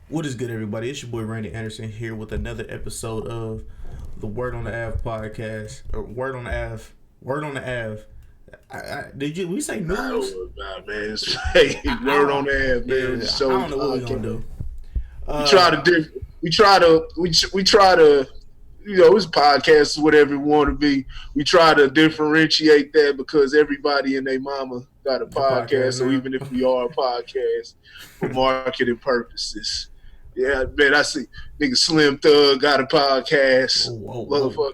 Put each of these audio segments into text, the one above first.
What is good, everybody? It's your boy Randy Anderson here with another episode of the Word on the Av podcast. Or Word on the Av. Word on the Av. Did you? We say I don't news? know about man. It's hey, I word don't. on that, man. The Yeah, I show don't know what we're gonna podcast. do. We try to Uh, do. We try to. It's podcasts, whatever it want to be. We try to differentiate that because everybody and their mama got a the podcast. podcast So now. even if we are a podcast for marketing purposes, yeah, man, I see nigga Slim Thug got a podcast. Whoa, whoa, whoa.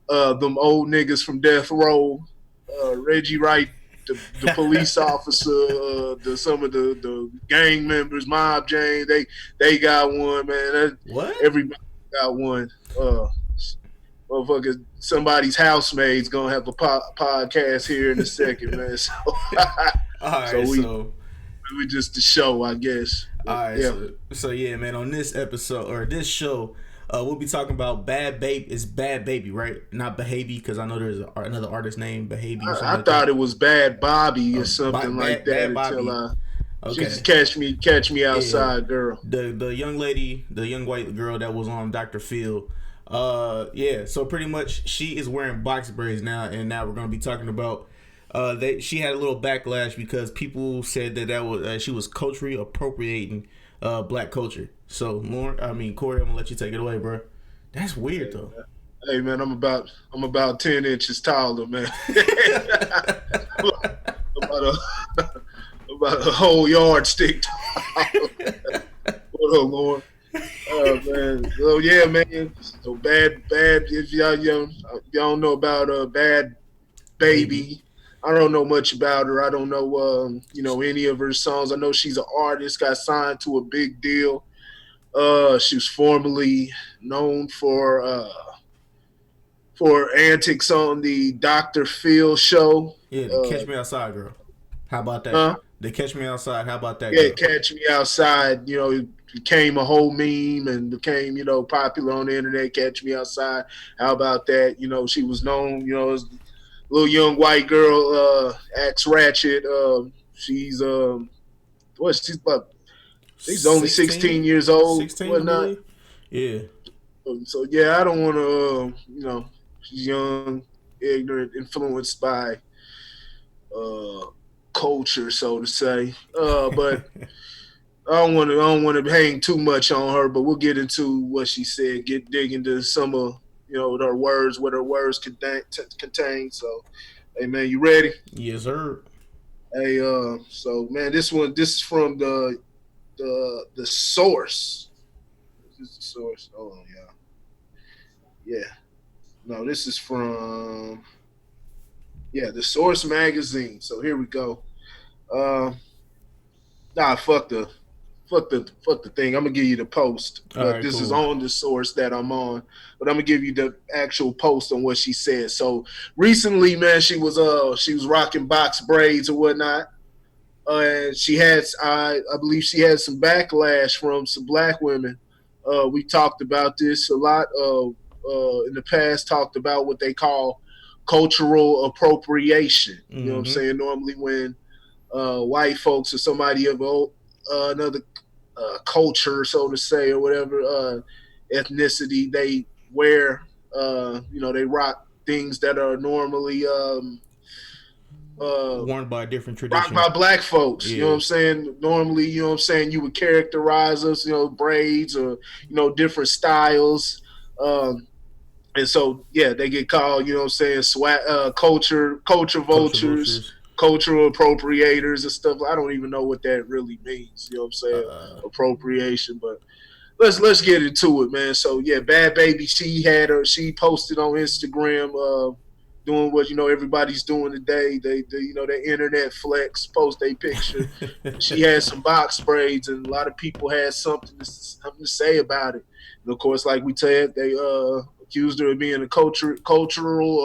Motherfucking them old niggas from Death Row, Reggie Wright, the police officer, some of the gang members, Mob Jane, they got one, man. What? Everybody got one. Motherfuckers, somebody's housemaid's gonna have a podcast here in a second, man. So, All so right, so we just the show, I guess. all But right, yeah, so yeah, man. On this episode or this show, we'll be talking about Bad Baby. It's Bad Baby, right? Not Behaby, because I know there's another artist named Behaby or something I like thought that. it was Bad Bobby or something like Bad, that Bad until Bobby. she's Okay. catch me Yeah, outside, girl. the young lady, the young white girl that was on Dr. Phil. Yeah. So pretty much, she is wearing box braids now, and now we're gonna be talking about. She had a little backlash because people said that was she was culturally appropriating black culture. So Corey, I'm gonna let you take it away, bro. That's weird though. Hey man, I'm about 10 inches taller, man. about a about a whole yardstick tall. What up, Lord? Oh man. So yeah, man. So bad. If y'all don't know about Bad Baby. Baby. I don't know much about her. I don't know any of her songs. I know she's an artist, got signed to a big deal. She was formerly known for antics on the Dr. Phil show. Yeah, the Catch Uh, Me Outside girl. How about that? huh? The Catch Me Outside. How about that Yeah, girl? Catch Me Outside. It became a whole meme and became popular on the internet. Catch Me Outside. How about that? She was known as a little young white girl. Acts ratchet. What? She's only 16? 16 years old, 16, I whatnot. believe. Yeah. So yeah, I don't want to. She's young, ignorant, influenced by uh, culture, so to say. But I don't want to hang too much on her. But we'll get into what she said. Dig into some of her words, what her words contain. So, hey man, you ready? Yes, sir. Hey, so man, this is from the source. This is the source. Oh yeah. No, this is from the Source magazine. So here we go. Uh, fuck the thing. I'm gonna give you the post, All but right, this is cool. on the source that I'm on. But I'm gonna give you the actual post on what she said. So recently, man, she was rocking box braids or whatnot. And I believe she had some backlash from some black women. We talked about this a lot in the past. Talked about what they call cultural appropriation. You know what I'm Mm-hmm. saying? Normally, when white folks or somebody of another culture, so to say, or whatever ethnicity, they wear, they rock things that are normally uh, Worn by a different rock tradition. by black folks. You know what Yeah. I'm saying? Normally, you would characterize us, braids or, different styles. Um, and so, yeah, they get called, culture Culture vultures, vultures. cultural appropriators and stuff. I don't even know what that really means. You know what I'm saying? Uh, Appropriation, but let's get into it, man. So yeah, Bad Baby, she posted on Instagram, doing what everybody's doing today. They internet flex, post a picture. She had some box braids, and a lot of people had something to say about it. And of course, like we said, they accused her of being a cultural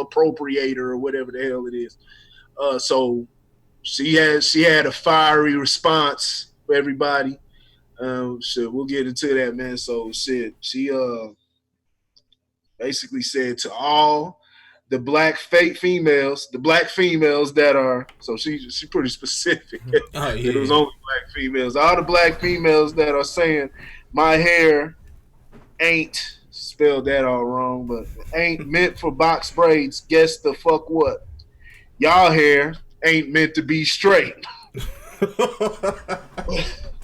appropriator or whatever the hell it is. So she had a fiery response for everybody. Shit, we'll get into that, man. So shit, she basically said to all the black fake females, the black females that are, so she pretty specific. oh That it was yeah. only black females, all the black females that are saying my hair ain't spelled that all wrong, but ain't meant for box braids. Guess the fuck what? Y'all hair ain't meant to be straight.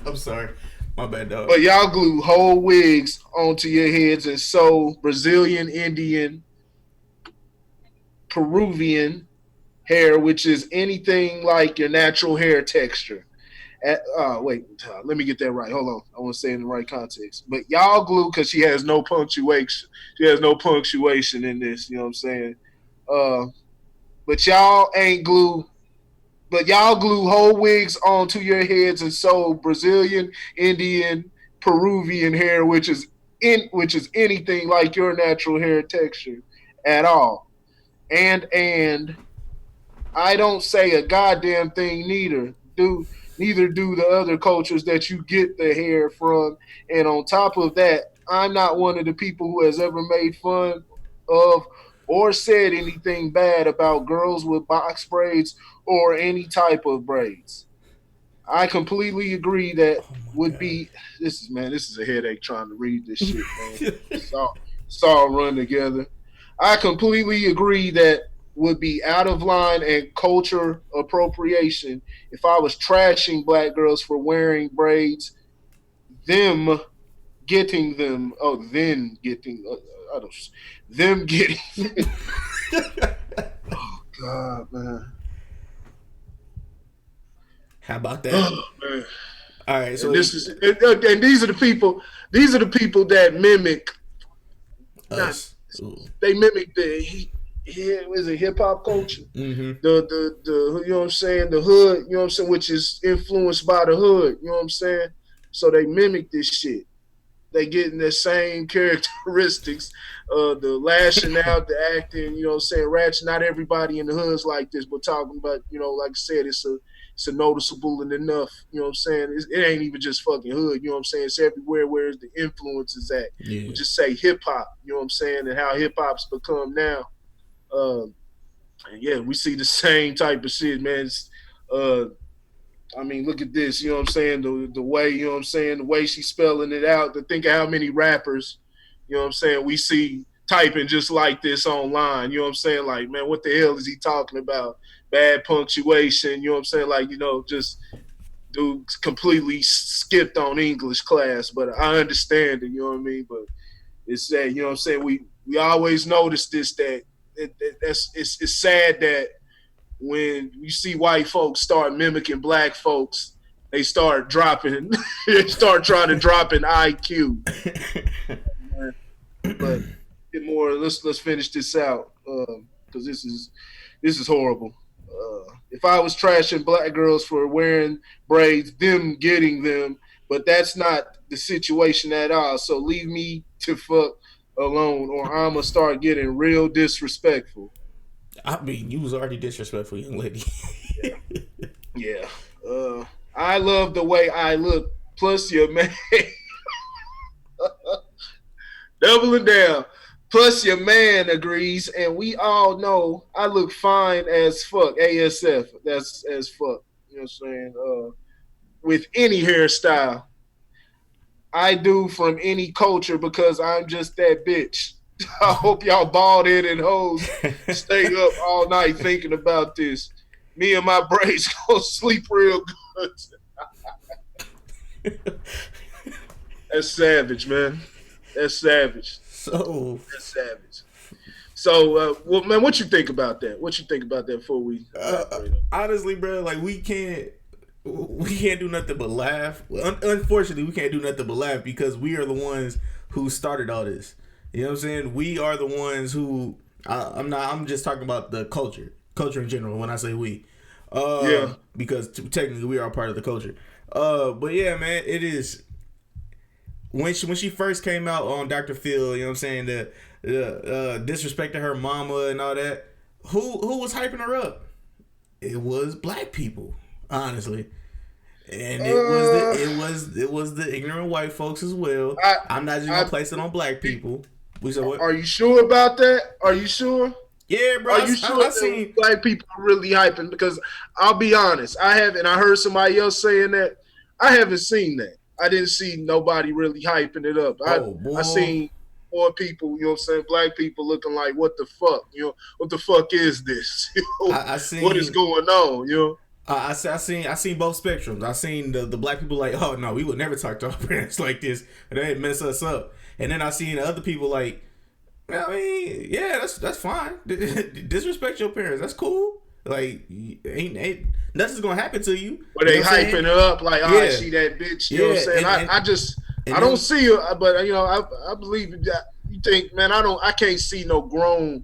I'm sorry. My bad, dog. But y'all glue whole wigs onto your heads and sew Brazilian, Indian, Peruvian hair, which is anything like your natural hair texture. Wait, let me get that right. Hold on. I want to say it in the right context. But y'all glue, because she has no punctuation. She has no punctuation in this. You know what I'm saying? But y'all ain't glue. But y'all glue whole wigs onto your heads and sew Brazilian, Indian, Peruvian hair, which is anything like your natural hair texture at all. And I don't say a goddamn thing neither do the other cultures that you get the hair from. And on top of that, I'm not one of the people who has ever made fun of or said anything bad about girls with box braids or any type of braids. I completely agree that would be this is a headache trying to read this shit, man. It's all run together. I completely agree that would be out of line and culture appropriation if I was trashing black girls for wearing braids, them getting them, then getting, them getting. Oh God, man. How about that? Oh, man. All right, so and these are the people. These are the people that mimic us. They mimic is it hip hop culture? Mm-hmm. The you know what I'm saying, the hood, you know what I'm saying, which is influenced by the hood, you know what I'm saying? So they mimic this shit. They getting the same characteristics, the lashing out, the acting, you know what I'm saying, ratchet. Not everybody in the hood's like this, but talking about, you know, like I said, it's a noticeable and enough, you know what I'm saying? It ain't even just fucking hood, you know what I'm saying? It's everywhere where the influence is at. Yeah. We just say hip hop, you know what I'm saying, and how hip hop's become now. And yeah, we see the same type of shit, man. I mean, look at this, you know what I'm saying? The way, you know what I'm saying, the way she's spelling it out, to think of how many rappers, you know what I'm saying, we see typing just like this online, you know what I'm saying? Like, man, what the hell is he talking about? Bad punctuation, you know what I'm saying? Like, you know, just dude completely skipped on English class, but I understand it, you know what I mean? But it's that, you know what I'm saying, we always notice this, that it's sad that when you see white folks start mimicking black folks, they start dropping, they start trying to drop an IQ. But get more. Let's finish this out because this is horrible. If I was trashing black girls for wearing braids, them getting them, but that's not the situation at all. So leave me to fuck alone, or I'ma start getting real disrespectful. I mean, you was already disrespectful, young lady. Yeah. I love the way I look. Plus your man. Doubling down. Plus your man agrees, and we all know I look fine as fuck. ASF. That's as fuck. You know what I'm saying? With any hairstyle. I do from any culture because I'm just that bitch. I hope y'all bald headed hoes stay up all night thinking about this. Me and my braids gonna sleep real good. That's savage, man. That's savage. That's savage. So, well, man, what you think about that? What you think about that before we? Honestly, bro, like we can't do nothing but laugh. Unfortunately, we can't do nothing but laugh because we are the ones who started all this. You know what I'm saying? We are the ones who I'm just talking about the culture in general when I say we. Yeah. Because technically we are part of the culture. But yeah, man, it is when she first came out on Dr. Phil, you know what I'm saying, the disrespecting her mama and all that. Who was hyping her up? It was black people, honestly. And it was the ignorant white folks as well. I'm not just gonna place it on black people. We said what? Are you sure about that? Are you sure? Yeah, bro. Are you sure that black people are really hyping? Because I'll be honest, I heard somebody else saying that. I haven't seen that. I didn't see nobody really hyping it up. Oh I boy, seen more people, you know what I'm saying, black people looking like, what the fuck? What the fuck is this? I What is seen. going on? I seen both spectrums. I seen the black people like, oh no, we would never talk to our parents like this, and they mess us up. And then I seen the other people like, I mean, yeah, that's fine. Disrespect your parents, that's cool. Like, ain't nothing's gonna happen to you. But You know they what I'm hyping saying? her up like, Yeah, she that bitch. You know what I'm yeah, saying? and I then don't see her, but I believe that. You think, man, I can't see no grown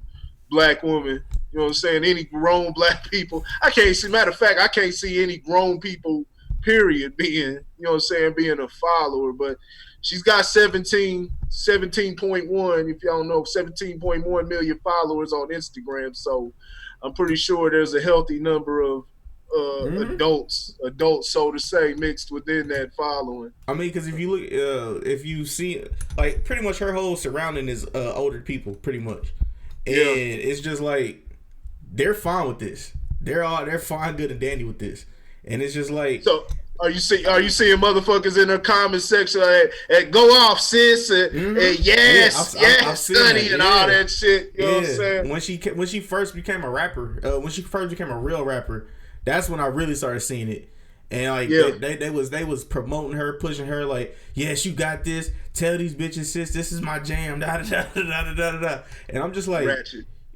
black woman. You know what I'm saying? Any grown black people, I can't see. Matter of fact, I can't see any grown people. Period. Being, you know what I'm saying, being a follower, but she's got 17.1. If y'all know, 17.1 million followers on Instagram. So I'm pretty sure there's a healthy number of mm-hmm. adults, so to say, mixed within that following. I mean, because if you look, if you see, like, pretty much her whole surrounding is older people, pretty much, and Yeah. it's just like they're fine with this. They're fine, good and dandy with this, and it's just like, So are you seeing motherfuckers in the comment section like, go off, sis, and yes, I've yes, seen study that, and all that shit. You know what I'm saying? When she first became a rapper, when she first became a real rapper, that's when I really started seeing it. And like Yeah. they was promoting her, pushing her like, yes, you got this. Tell these bitches, sis, this is my jam. Da da da da da da da. And I'm just like,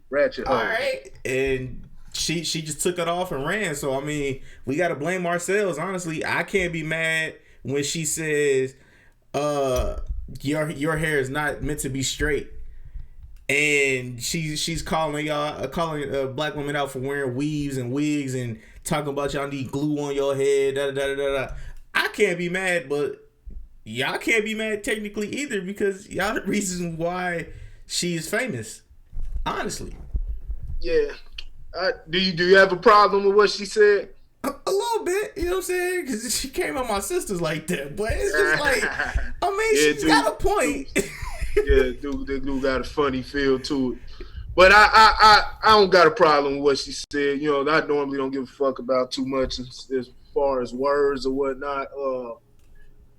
Ratchet. all right. And she just took it off and ran. So I mean, we gotta blame ourselves. Honestly, I can't be mad when she says, your hair is not meant to be straight. And she's calling black women out for wearing weaves and wigs and talking about y'all need glue on your head. Da da da da da. I can't be mad, but y'all can't be mad technically either because y'all the reason why she is famous. Honestly, Yeah. Do you have a problem with what she said? a little bit, you know what I'm saying? Because she came on my sisters like that, but it's just like, I mean, Yeah, she's got a point. Yeah, dude got a funny feel to it. But I don't got a problem with what she said. You know, I normally don't give a fuck about too much as far as words or whatnot.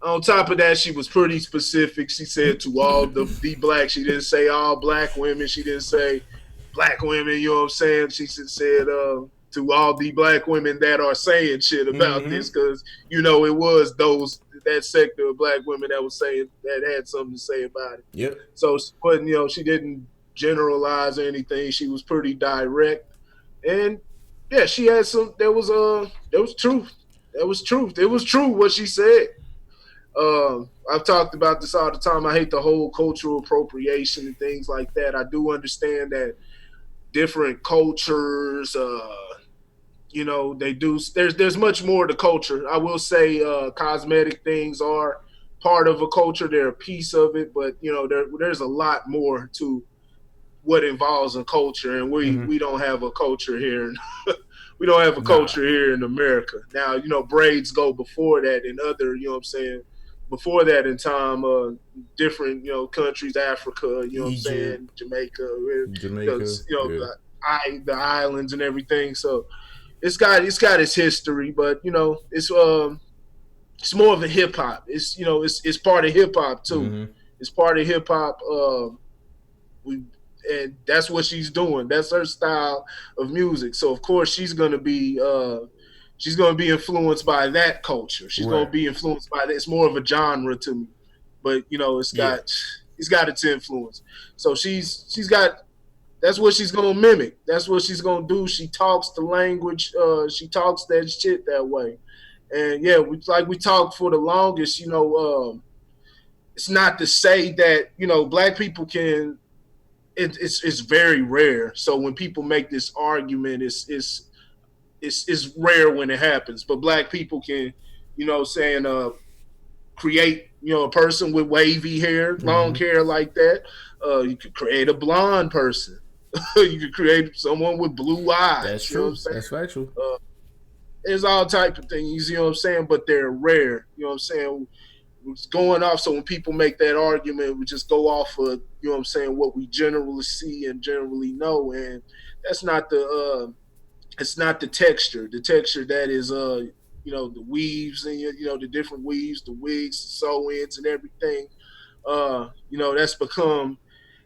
On top of that, she was pretty specific. She said to all the black. She didn't say all black women. She didn't say black women. You know what I'm saying? She said to all the black women that are saying shit about this, because it was that sector of black women that was saying that had something to say about it. Yep. So, but she didn't generalize or anything. She was pretty direct, and yeah, she had some. There was truth. There was truth. It was true what she said. I've talked about this all the time. I hate the whole cultural appropriation and things like that. I do understand that different cultures, they do. There's much more to culture. I will say, cosmetic things are part of a culture. They're a piece of it, but there's a lot more to what involves a culture, and we don't have a culture here. We don't have a culture here in America. Now, braids go before that in other, you know what I'm saying, before that in time, different, countries, Africa, you know what I'm saying, Jamaica, the islands and everything. So it's got its history, but it's more of a hip hop. It's part of hip hop too. Mm-hmm. It's part of hip hop. And that's what she's doing. That's her style of music. So of course she's gonna be influenced by that culture. She's gonna be influenced by that. It's more of a genre to me, but it's got its influence. So she's got. That's what she's gonna mimic. That's what she's gonna do. She talks the language. She talks that shit that way. And yeah, we talked for the longest. It's not to say that black people can. It's very rare. So when people make this argument, it's rare when it happens. But black people can, create a person with wavy hair, long hair like that. You could create a blonde person. You could create someone with blue eyes. That's true. That's factual. There's all type of things, you know what I'm saying, but they're rare. You know what I'm saying? It's going off. So when people make that argument, we just go off of, you know what I'm saying, what we generally see and generally know, and that's not the it's not the texture. The texture that is the weaves and the different weaves, the wigs, the sew ins, and everything. That's become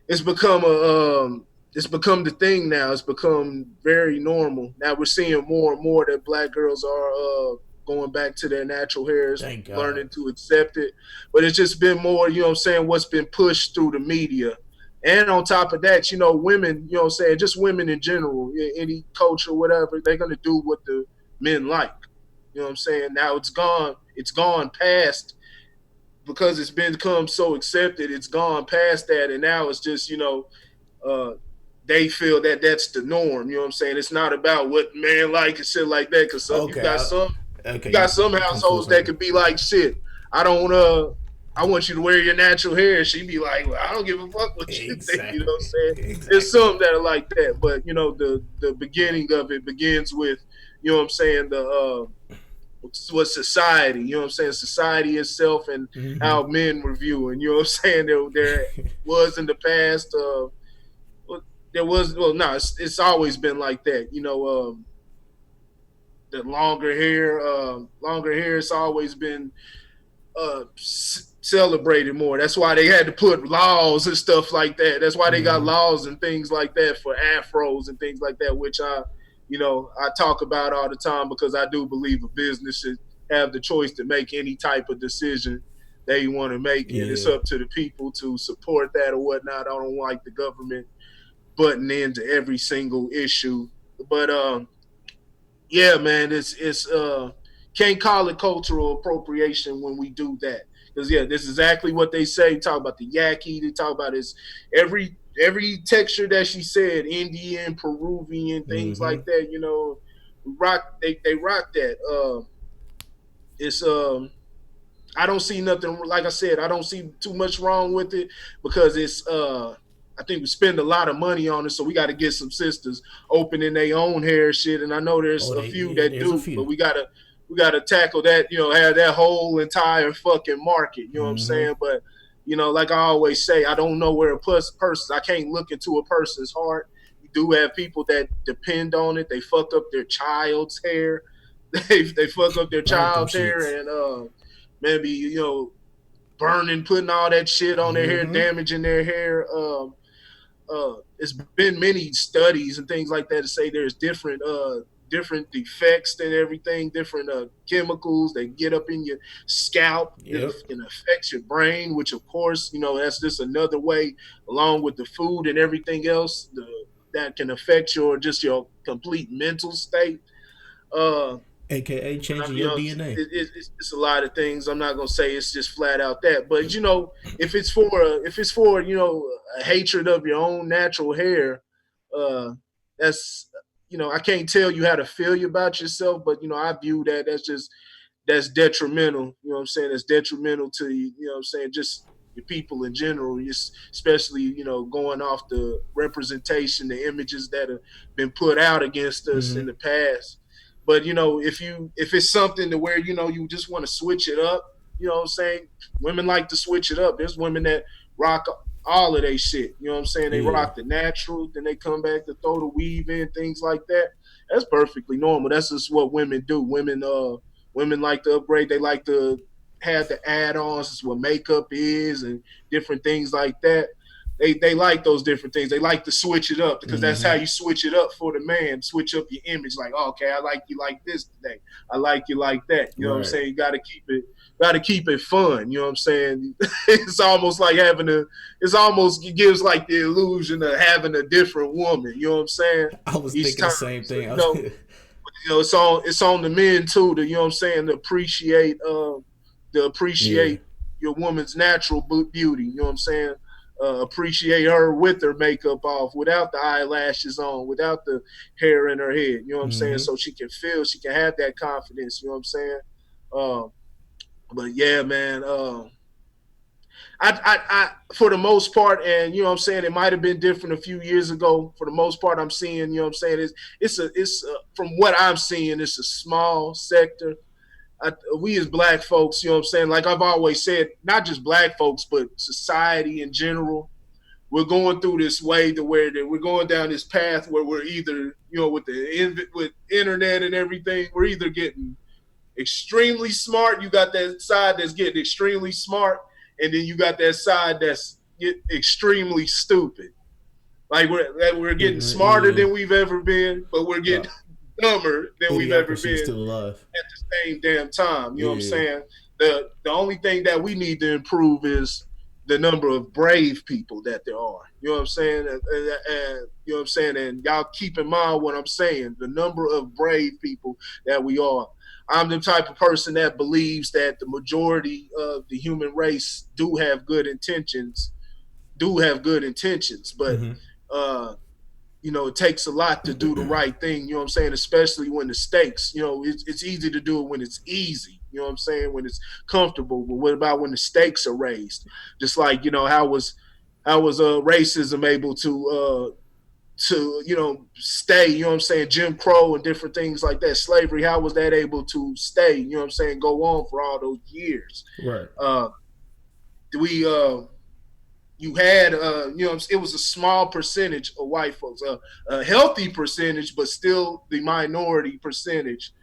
it's become a it's become the thing now. It's become very normal. Now we're seeing more and more that black girls are going back to their natural hairs, Thank God. learning to accept it. But it's just been more, what's been pushed through the media. And on top of that, women, just women in general, any culture, whatever, they're gonna do what the men like. You know what I'm saying? Now it's gone past because it's become so accepted. It's gone past that, and now it's just uh, they feel that that's the norm. You know what I'm saying? It's not about what man like and shit like that. Because you Okay, got some okay, you got some you come full households that circle. could be like shit. I don't I want you to wear your natural hair. And she'd be like, well, I don't give a fuck what you think. You know what I'm Exactly, saying? There's exactly. some that are like that, but the beginning of it begins with what I'm saying the what society, you know what I'm saying, society itself and Mm-hmm. how men were viewing, you know what I'm saying, there was in the past, there was, well, no, it's always been like that, the longer hair, it's always been celebrated more. That's why they had to put laws and stuff like that. That's why they got Mm-hmm. laws and things like that for afros and things like that, which I talk about all the time because I do believe a business should have the choice to make any type of decision they want to make, and it's Yeah. up to the people to support that or whatnot. I don't like the government butting into every single issue, but yeah, man, it's can't call it cultural appropriation when we do that. Because yeah, this is exactly what they say. Talk about the yaki. They talk about it's every texture that she said, Indian, Peruvian, things Mm-hmm. like that. Rock they rock that. It's I don't see nothing. Like I said, I don't see too much wrong with it because it's I think we spend a lot of money on it, so we got to get some sisters opening their own hair shit. And I know there's Oh, a they few yeah, that there's a do, but few. we gotta tackle that. Have that whole entire fucking market. You know what I'm Mm-hmm. saying? But like I always say, I don't know where a person. I can't look into a person's heart. You do have people that depend on it. They fuck up their child's hair. They fuck up their Burnt them child's hair, shits. and maybe burning, putting all that shit on their hair, Mm-hmm. damaging their hair. It's been many studies and things like that to say there's different defects and everything, different chemicals that get up in your scalp that Yep. can affect your brain, which of course that's just another way, along with the food and everything else, that can affect your complete mental state. Uh, AKA but changing your DNA. it's a lot of things. I'm not gonna say it's just flat out that, but if it's for a hatred of your own natural hair, uh, that's I can't tell you how to feel about yourself, but I view that's detrimental. You know what I'm saying? It's detrimental to you. You know what I'm saying? Just your people in general, especially going off the representation, the images that have been put out against us in Mm-hmm. the past. But if it's something to where you just want to switch it up, you know what I'm saying? Women like to switch it up. There's women that rock all of they shit. You know what I'm saying? They Yeah. rock the natural, then they come back to throw the weave in, things like that. That's perfectly normal. That's just what women do. Women like to upgrade. They like to have the add-ons. It's what makeup is and different things like that. They like those different things. They like to switch it up because that's how Mm-hmm. you switch it up for the man. Switch up your image. Like, oh, okay, I like you like this today. I like you like that. You know what I'm Right. saying? You got to keep it fun. You know what I'm saying? It's almost like it gives like the illusion of having a different woman. You know what I'm saying? I was Each thinking the time. same So thing. I was, it's on the men too to to appreciate yeah. your woman's natural beauty. You know what I'm saying? Appreciate her with her makeup off, without the eyelashes on, without the hair in her head. You know what I'm saying? Mm-hmm. So she can have that confidence. You know what I'm saying? Uh, but yeah, man. For the most part, and what I'm saying, it might have been different a few years ago. For the most part, I'm seeing, what I'm saying, it's from what I'm seeing, it's a small sector. We as black folks, you know what I'm saying, like I've always said, not just black folks, but society in general, we're going through this way to where we're going down this path where we're either, with internet and everything, we're either getting extremely smart. You got that side that's getting extremely smart, and then you got that side that's extremely stupid. Like we're getting smarter than we've ever been, but we're getting dumber than we've ever Idiocracy is been still alive. at the same damn time. You know what I'm saying? The only thing that we need to improve is the number of brave people that there are. You know what I'm saying? And you know what I'm saying? And y'all keep in mind what I'm saying. The number of brave people that we are. I'm the type of person that believes that the majority of the human race do have good intentions, but you know, it takes a lot to do the right thing, you know what I'm saying? Especially when the stakes, you know, it's easy to do it when it's easy, you know what I'm saying? When it's comfortable. But what about when the stakes are raised? Just like, you know, how was racism able to, you know, stay, you know what I'm saying? Jim Crow and different things like that. Slavery, how was that able to stay, you know what I'm saying? Go on for all those years. Right. You had, you know, it was a small percentage of white folks, a healthy percentage, but still the minority percentage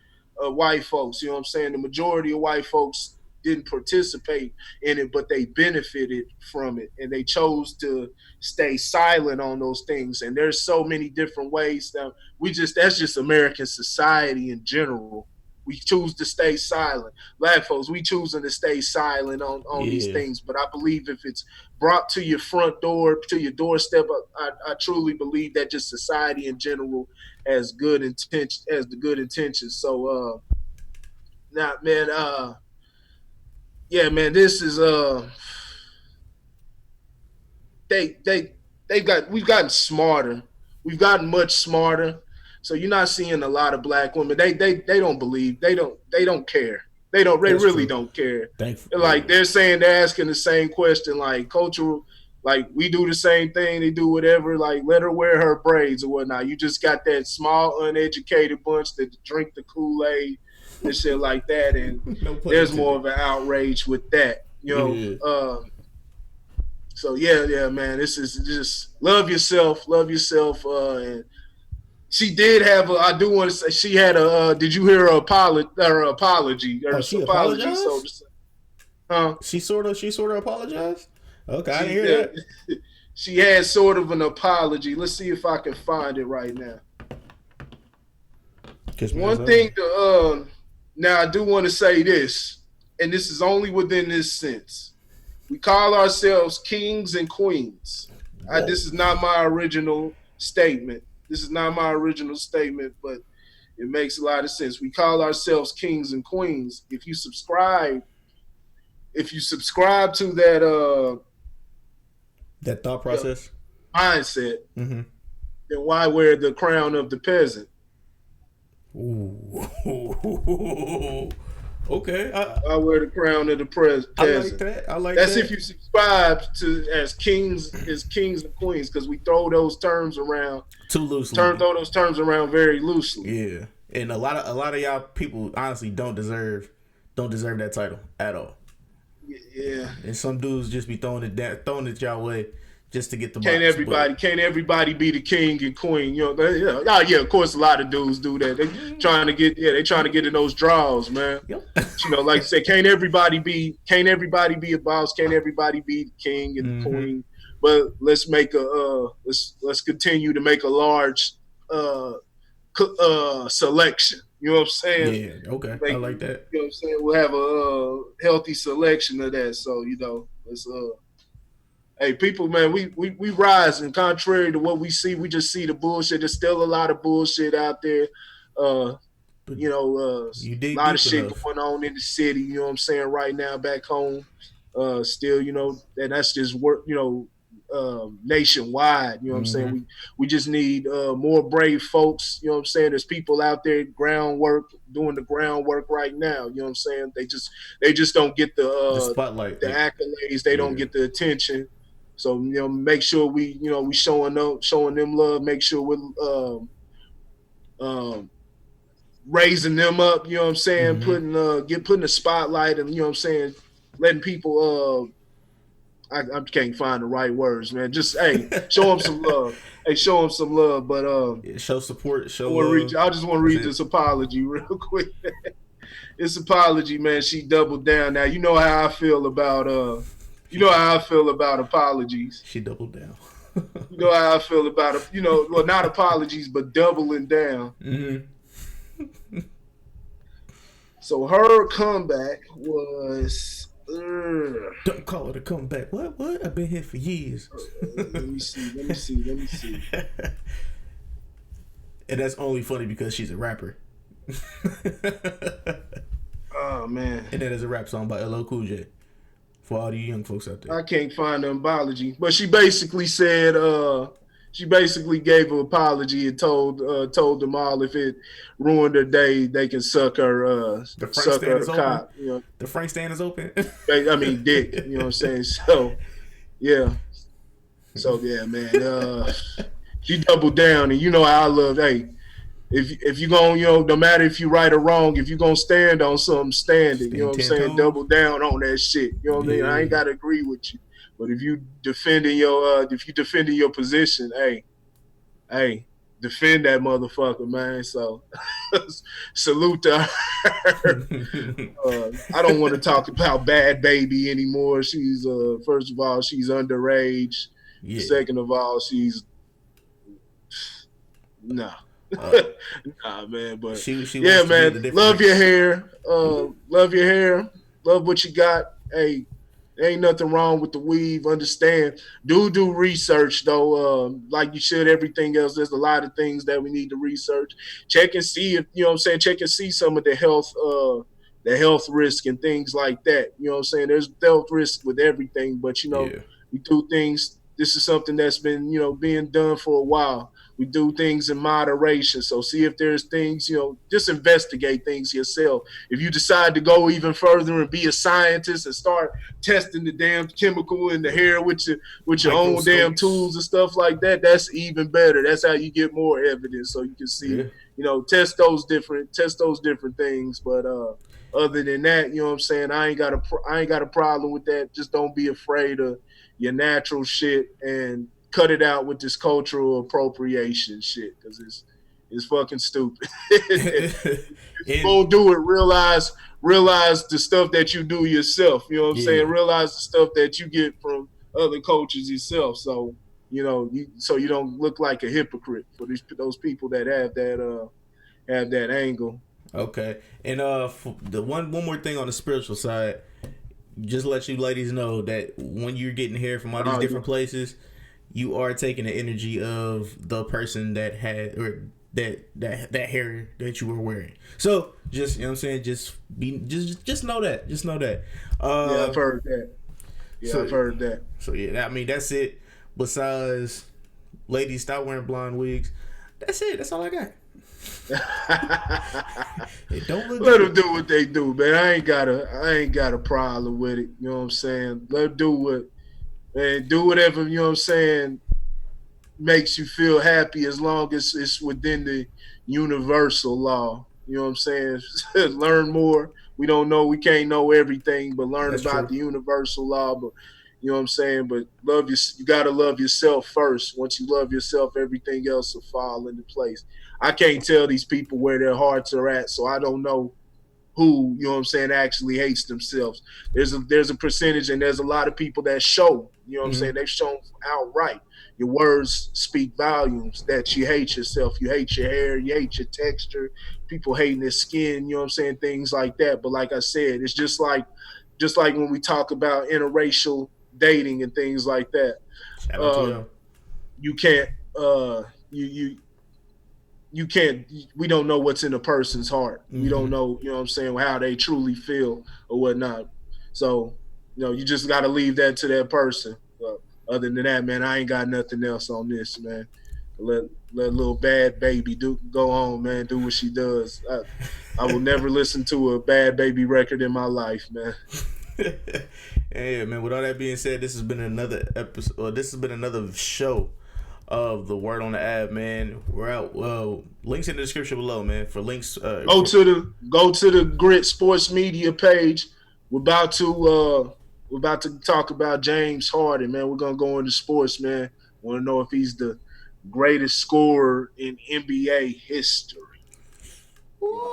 of white folks. You know what I'm saying? The majority of white folks didn't participate in it, but they benefited from it, and they chose to stay silent on those things. And there's so many different ways that that's just American society in general. We choose to stay silent. Black folks, we choosing to stay silent on these things. But I believe if it's brought to your front door, to your doorstep, I truly believe that just society in general has the good intentions. So now, man, yeah, man, this is we've gotten smarter. We've gotten much smarter. So you're not seeing a lot of black women. They don't believe. They don't care. They really don't care. Like they're asking the same question, like cultural, like we do the same thing, they do whatever, like let her wear her braids or whatnot. You just got that small uneducated bunch that drink the Kool-Aid and shit like that, and there's more of an outrage with that, you know. So yeah, man, this is just love yourself, and she did have I do want to say she had did you hear her apology? She apologized? She sort of apologized? Okay, I didn't hear that. She had sort of an apology. Let's see if I can find it right now. One thing now I do want to say this, and this is only within this sense. We call ourselves kings and queens. This is not my original statement. But it makes a lot of sense. We call ourselves kings and queens. If you subscribe to that thought process, mindset, then why wear the crown of the peasant? Ooh. Okay. I wear the crown of the peasant. I like that. That's if you subscribe to as kings and queens, because we throw those terms around too loosely. Throw those terms around very loosely. Yeah, and a lot of y'all people honestly don't deserve that title at all. Yeah. And some dudes just be throwing it y'all way just to get the Can't everybody be the king and queen? You know, yeah, of course a lot of dudes do that. They trying to get in those draws, man. Yep. You know, like I said, can't everybody be a boss? Can't everybody be the king and the queen? But let's make let's continue to make a large selection. You know what I'm saying? Yeah, okay. I like that. You know what I'm saying? We'll have a healthy selection of that. So, you know, let's hey, people, man, we rise, and contrary to what we see, we just see the bullshit. There's still a lot of bullshit out there. You know, a lot of shit going on in the city, you know what I'm saying, right now back home. Still, you know, and that's just work, you know, nationwide, you know what I'm saying? We just need more brave folks, you know what I'm saying? There's people out there doing the groundwork right now, you know what I'm saying? They just don't get the spotlight, the accolades, they don't get the attention. So, you know, make sure we showing them love, make sure we're raising them up, you know what I'm saying, putting the spotlight, and you know what I'm saying, letting people I can't find the right words, man. Just show them some love. Show them some love. But show support. Show love. I just want to read this apology real quick. This apology, man. She doubled down. Now you know how I feel about you know how I feel about apologies. She doubled down. You know how I feel about it. You know, well, not apologies, but doubling down. Mm-hmm. So her comeback was. Don't call it a comeback. What? I've been here for years. Let me see. Let me see. Let me see. And that's only funny because she's a rapper. Oh man. And that is a rap song by LL Cool J. For all the young folks out there. I can't find the apology, but she basically said, she basically gave an apology and told them all if it ruined their day, they can suck her, The Frank suck stand her is cock. open. You know, The Frank stand is open. I mean dick. You know what I'm saying? So, yeah. So yeah, man. She doubled down, and you know how I love. Hey, if you gonna, you know, no matter if you right or wrong, if you gonna stand on something, stand it. You know what I'm saying? Toes. Double down on that shit. You know what I mean? I ain't gotta agree with you, but if you defending your position, hey, defend that motherfucker, man. So salute to her. I don't want to talk about Bad Baby anymore. She's first of all, she's underage. Yeah. Second of all, she's nah. Nah, man, but she yeah, man. Love your hair. Love your hair. Love what you got. Hey, there ain't nothing wrong with the weave. Understand. Do research though. Like you should everything else. There's a lot of things that we need to research. Check and see if you know what I'm saying. Check and see some of the health risk and things like that. You know what I'm saying? There's health risk with everything, but you know, we do things. This is something that's been, you know, being done for a while. We do things in moderation. So see if there's things, you know, just investigate things yourself. If you decide to go even further and be a scientist and start testing the damn chemical in the hair with your own damn tools and stuff like that, that's even better. That's how you get more evidence. So you can see, you know, test those different things. But other than that, you know what I'm saying, I ain't got a problem with that. Just don't be afraid of your natural shit and cut it out with this cultural appropriation shit, because it's fucking stupid. If you won't do it, realize the stuff that you do yourself. You know what I'm saying? Realize the stuff that you get from other cultures yourself. So you know, so you don't look like a hypocrite for those people that have that angle. Okay, and the one more thing on the spiritual side, just let you ladies know that when you're getting hair from all these different places, you are taking the energy of the person that had or that hair that you were wearing. So just, you know what I'm saying, just know that. Just know that. Yeah, I've heard that. I've heard that. So yeah, I mean that's it. Besides, ladies, stop wearing blonde wigs. That's it. That's all I got. Don't let them do what they do, man. I ain't got a problem with it. You know what I'm saying? Let them do whatever, you know what I'm saying, makes you feel happy, as long as it's within the universal law. You know what I'm saying? Learn more. We can't know everything, but learn about the universal law. But you know what I'm saying? But you gotta love yourself first. Once you love yourself, everything else will fall into place. I can't tell these people where their hearts are at, so I don't know who, you know what I'm saying, actually hates themselves. There's a percentage, and there's a lot of people that show, you know what I'm saying, they've shown outright. Your words speak volumes that you hate yourself. You hate your hair, you hate your texture, people hating their skin, you know what I'm saying, things like that. But like I said, it's just like when we talk about interracial dating and things like that. You can't you can't, we don't know what's in a person's heart. We don't know, you know what I'm saying, how they truly feel or whatnot. So, you know, you just got to leave that to that person. But other than that, man, I ain't got nothing else on this, man. Let little Bad Baby go on, man, do what she does. I will never listen to a Bad Baby record in my life, man. Hey, man, with all that being said, this has been another episode, or this has been another show of the Word on the Ab, man. We're out. Links in the description below, man. For links, go to the Grit Sports Media page. We're about to talk about James Harden, man. We're gonna go into sports, man. Want to know if he's the greatest scorer in NBA history.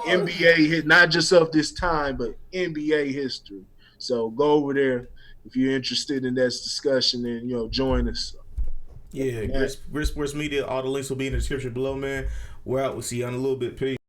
NBA hit, not just of this time, but NBA history. So go over there if you're interested in that discussion, and join us. Yeah, Grit Sports Media. All the links will be in the description below, man. We're out. We'll see you on a little bit. Peace.